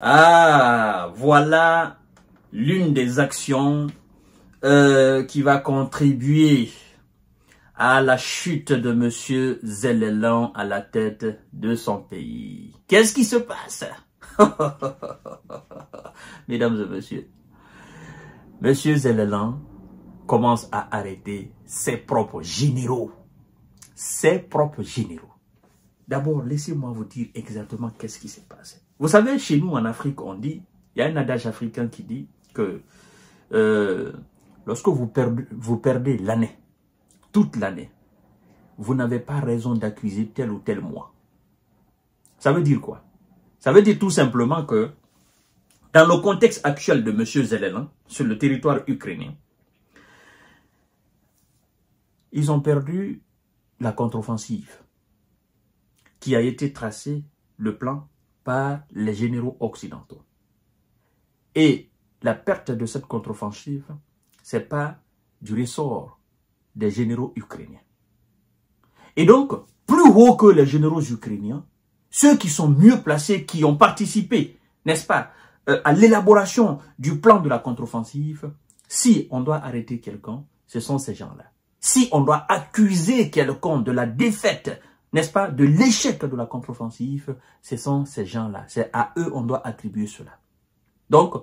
Ah, voilà l'une des actions qui va contribuer à la chute de Monsieur Zellelan à la tête de son pays. Qu'est-ce qui se passe? Mesdames et messieurs, Monsieur Zellelan commence à arrêter ses propres généraux. Ses propres généraux. D'abord, laissez-moi vous dire exactement qu'est-ce qui s'est passé. Vous savez, chez nous en Afrique, on dit, il y a un adage africain qui dit que lorsque vous perdez l'année, toute l'année, vous n'avez pas raison d'accuser tel ou tel mois. Ça veut dire quoi? Ça veut dire tout simplement que dans le contexte actuel de M. Zellelan, sur le territoire ukrainien, ils ont perdu la contre-offensive qui a été tracée, le plan, par les généraux occidentaux. Et la perte de cette contre-offensive, ce n'est pas du ressort des généraux ukrainiens. Et donc, plus haut que les généraux ukrainiens, ceux qui sont mieux placés, qui ont participé, n'est-ce pas, à l'élaboration du plan de la contre-offensive, si on doit arrêter quelqu'un, ce sont ces gens-là. Si on doit accuser quelqu'un de la défaite, n'est-ce pas, de l'échec de la contre-offensive, ce sont ces gens-là. C'est à eux on doit attribuer cela. Donc,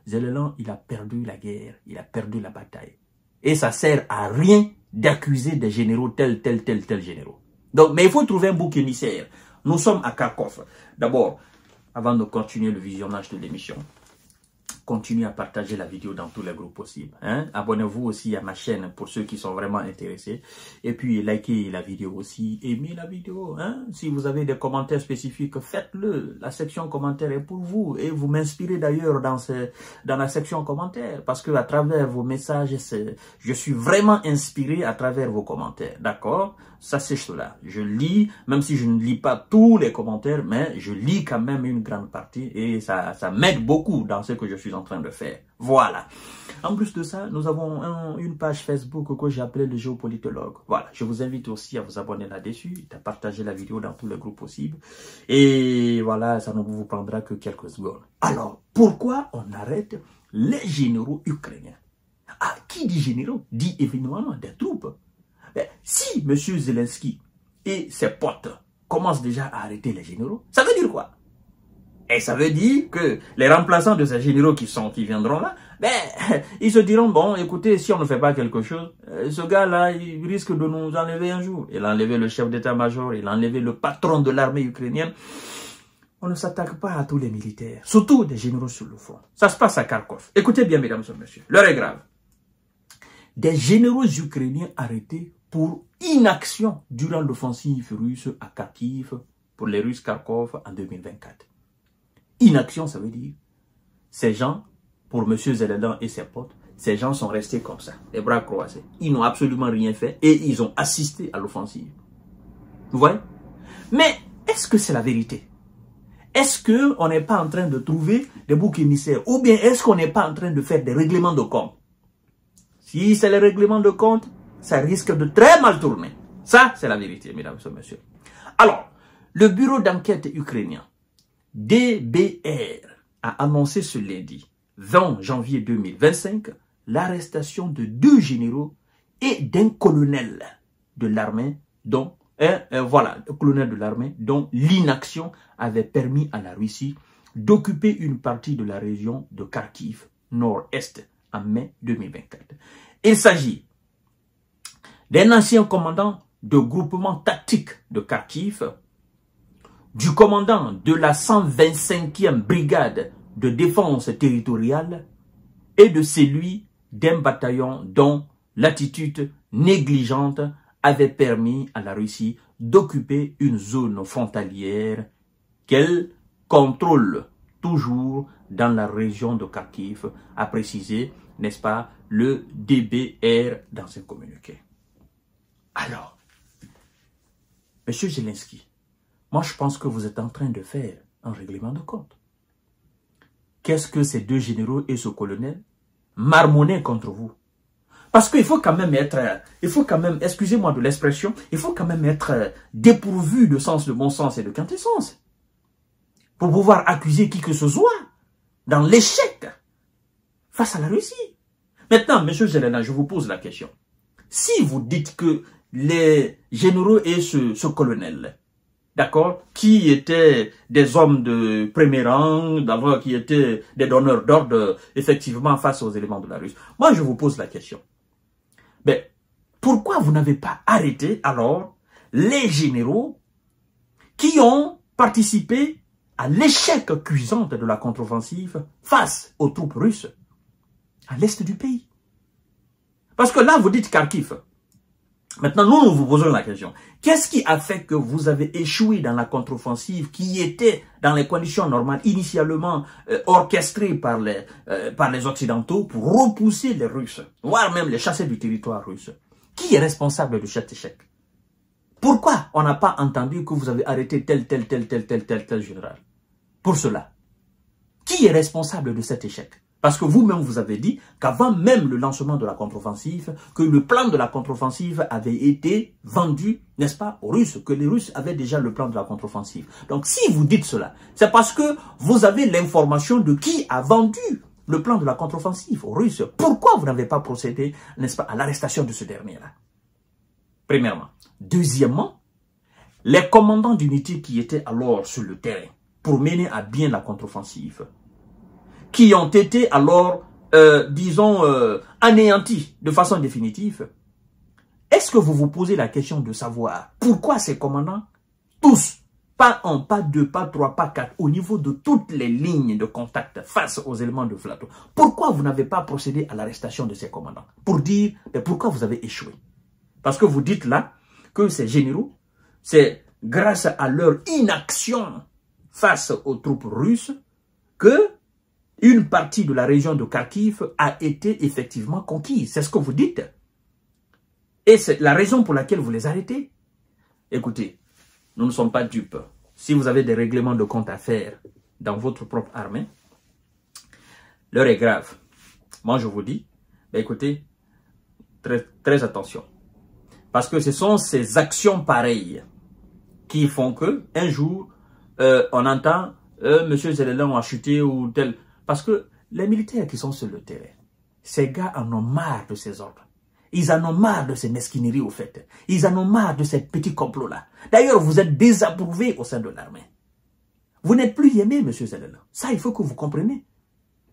Zellelan, il a perdu la guerre, il a perdu la bataille. Et ça sert à rien d'accuser des généraux tel généraux. Donc, mais il faut trouver un bouc émissaire. Nous sommes à Kharkov. D'abord, avant de continuer le visionnage de l'émission, continuez à partager la vidéo dans tous les groupes possibles. Hein? Abonnez-vous aussi à ma chaîne pour ceux qui sont vraiment intéressés. Et puis, likez la vidéo aussi. Aimez la vidéo. Hein? Si vous avez des commentaires spécifiques, faites-le. La section commentaires est pour vous. Et vous m'inspirez d'ailleurs dans la section commentaires. Parce que à travers vos messages, je suis vraiment inspiré à travers vos commentaires. D'accord? Ça, c'est cela. Je lis, même si je ne lis pas tous les commentaires, mais je lis quand même une grande partie. Et ça m'aide beaucoup dans ce que je suis en train de faire. Voilà. En plus de ça, nous avons une page Facebook que j'ai appelée le géopolitologue. Voilà. Je vous invite aussi à vous abonner là-dessus, à partager la vidéo dans tous les groupes possibles. Et voilà, ça ne vous prendra que quelques secondes. Alors, pourquoi on arrête les généraux ukrainiens? Ah, qui dit généraux? Dit évidemment des troupes. Si M. Zelensky et ses potes commencent déjà à arrêter les généraux, ça veut dire quoi? Et ça veut dire que les remplaçants de ces généraux qui viendront là, ils se diront, bon, écoutez, si on ne fait pas quelque chose, ce gars-là, il risque de nous enlever un jour. Il a enlevé le chef d'état-major, il a enlevé le patron de l'armée ukrainienne. On ne s'attaque pas à tous les militaires, surtout des généraux sur le front. Ça se passe à Kharkov. Écoutez bien, mesdames et messieurs, l'heure est grave. Des généraux ukrainiens arrêtés pour inaction durant l'offensive russe à Kharkiv, pour les Russes Kharkov en 2024. Inaction, ça veut dire, ces gens, pour M. Zellelan et ses potes, ces gens sont restés comme ça, les bras croisés. Ils n'ont absolument rien fait et ils ont assisté à l'offensive. Vous voyez? Mais est-ce que c'est la vérité? Est-ce qu'on n'est pas en train de trouver des boucs émissaires? Ou bien est-ce qu'on n'est pas en train de faire des règlements de compte? Si c'est les règlements de compte, ça risque de très mal tourner. Ça, c'est la vérité, mesdames et messieurs. Alors, le bureau d'enquête ukrainien, DBR, a annoncé ce lundi, 20 janvier 2025, l'arrestation de 2 généraux et d'un colonel de l'armée dont, dont l'inaction avait permis à la Russie d'occuper une partie de la région de Kharkiv, nord-est, en mai 2024. Il s'agit d'un ancien commandant de groupement tactique de Kharkiv, du commandant de la 125e brigade de défense territoriale et de celui d'un bataillon dont l'attitude négligente avait permis à la Russie d'occuper une zone frontalière qu'elle contrôle toujours dans la région de Kharkiv, a précisé, n'est-ce pas, le DBR dans un communiqué. Alors, M. Zelensky, moi je pense que vous êtes en train de faire un règlement de compte. Qu'est-ce que ces 2 généraux et ce colonel marmonnaient contre vous? Parce qu'il faut quand même être, excusez-moi de l'expression, il faut quand même être dépourvu de sens, de bon sens et de quintessence pour pouvoir accuser qui que ce soit dans l'échec face à la Russie. Maintenant, M. Zelensky, je vous pose la question. Si vous dites que les généraux et ce colonel, d'accord, qui étaient des hommes de premier rang, d'abord qui étaient des donneurs d'ordre, effectivement, face aux éléments de la Russie. Moi, je vous pose la question. Mais pourquoi vous n'avez pas arrêté, alors, les généraux qui ont participé à l'échec cuisant de la contre-offensive face aux troupes russes à l'est du pays? Parce que là, vous dites Kharkiv. Maintenant, nous vous posons la question. Qu'est-ce qui a fait que vous avez échoué dans la contre-offensive qui était dans les conditions normales, initialement orchestrée par les Occidentaux pour repousser les Russes, voire même les chasser du territoire russe? Qui est responsable de cet échec? Pourquoi on n'a pas entendu que vous avez arrêté tel général? Pour cela, qui est responsable de cet échec? Parce que vous-même, vous avez dit qu'avant même le lancement de la contre-offensive, que le plan de la contre-offensive avait été vendu, n'est-ce pas, aux Russes, que les Russes avaient déjà le plan de la contre-offensive. Donc, si vous dites cela, c'est parce que vous avez l'information de qui a vendu le plan de la contre-offensive aux Russes. Pourquoi vous n'avez pas procédé, n'est-ce pas, à l'arrestation de ce dernier-là? Premièrement. Deuxièmement, les commandants d'unités qui étaient alors sur le terrain pour mener à bien la contre-offensive, qui ont été alors, disons, anéantis de façon définitive. Est-ce que vous vous posez la question de savoir pourquoi ces commandants, tous, pas un, pas deux, pas trois, pas quatre, au niveau de toutes les lignes de contact face aux éléments de Vlado, pourquoi vous n'avez pas procédé à l'arrestation de ces commandants? Pour dire pourquoi vous avez échoué. Parce que vous dites là que ces généraux, c'est grâce à leur inaction face aux troupes russes que une partie de la région de Kharkiv a été effectivement conquise. C'est ce que vous dites. Et c'est la raison pour laquelle vous les arrêtez. Écoutez, nous ne sommes pas dupes. Si vous avez des règlements de compte à faire dans votre propre armée, l'heure est grave. Moi, je vous dis, écoutez, très attention. Parce que ce sont ces actions pareilles qui font que, un jour, on entend M. Zelensky a chuté ou tel. Parce que les militaires qui sont sur le terrain, ces gars en ont marre de ces ordres. Ils en ont marre de ces mesquineries au fait. Ils en ont marre de ces petits complots-là. D'ailleurs, vous êtes désapprouvé au sein de l'armée. Vous n'êtes plus aimé, M. Zelensky. Ça, il faut que vous compreniez.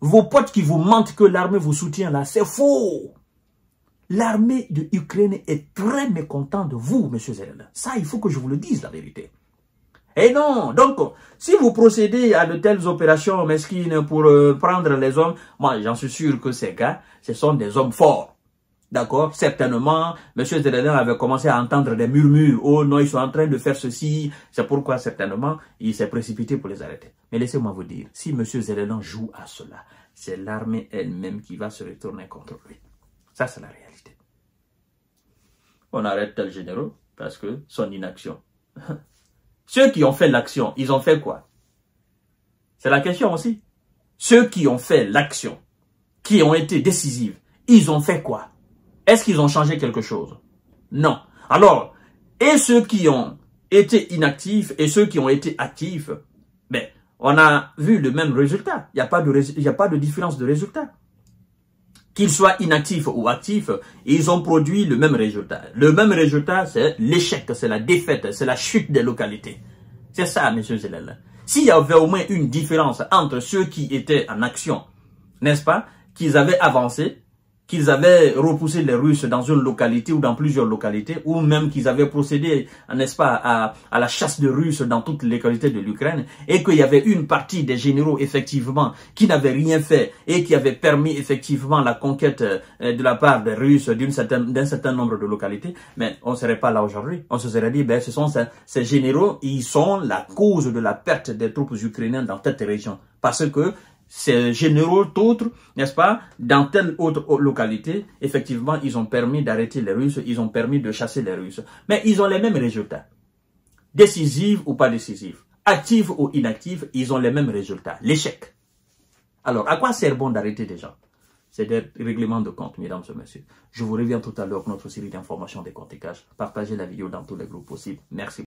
Vos potes qui vous mentent que l'armée vous soutient là, c'est faux. L'armée de Ukraine est très mécontente de vous, M. Zelensky. Ça, il faut que je vous le dise, la vérité. Et non, donc, si vous procédez à de telles opérations mesquines pour prendre les hommes, moi, j'en suis sûr que ces gars, ce sont des hommes forts. D'accord? Certainement, M. Zelensky avait commencé à entendre des murmures. Oh non, ils sont en train de faire ceci. C'est pourquoi, certainement, il s'est précipité pour les arrêter. Mais laissez-moi vous dire, si M. Zelensky joue à cela, c'est l'armée elle-même qui va se retourner contre lui. Ça, c'est la réalité. On arrête tel général parce que son inaction. Ceux qui ont fait l'action, ils ont fait quoi? C'est la question aussi. Ceux qui ont fait l'action, qui ont été décisifs, ils ont fait quoi? Est-ce qu'ils ont changé quelque chose? Non. Alors, et ceux qui ont été inactifs et ceux qui ont été actifs, ben, on a vu le même résultat. Il n'y a pas de différence de résultat. Qu'ils soient inactifs ou actifs, ils ont produit le même résultat. Le même résultat, c'est l'échec, c'est la défaite, c'est la chute des localités. C'est ça, M. Zelensky. S'il y avait au moins une différence entre ceux qui étaient en action, n'est-ce pas, qu'ils avaient avancé, qu'ils avaient repoussé les Russes dans une localité ou dans plusieurs localités, ou même qu'ils avaient procédé, n'est-ce pas, à la chasse de Russes dans toutes les localités de l'Ukraine, et qu'il y avait une partie des généraux, effectivement, qui n'avaient rien fait, et qui avaient permis, effectivement, la conquête de la part des Russes d'un certain nombre de localités, mais on ne serait pas là aujourd'hui. On se serait dit, ben, ce sont ces généraux, ils sont la cause de la perte des troupes ukrainiennes dans cette région. Parce que ces généraux, d'autres, n'est-ce pas, dans telle autre localité, effectivement, ils ont permis d'arrêter les Russes, ils ont permis de chasser les Russes. Mais ils ont les mêmes résultats. Décisifs ou pas décisifs, actifs ou inactifs, ils ont les mêmes résultats. L'échec. Alors, à quoi sert bon d'arrêter des gens? C'est des règlements de compte, mesdames et messieurs. Je vous reviens tout à l'heure pour notre série d'informations des comptes et cash. Partagez la vidéo dans tous les groupes possibles. Merci.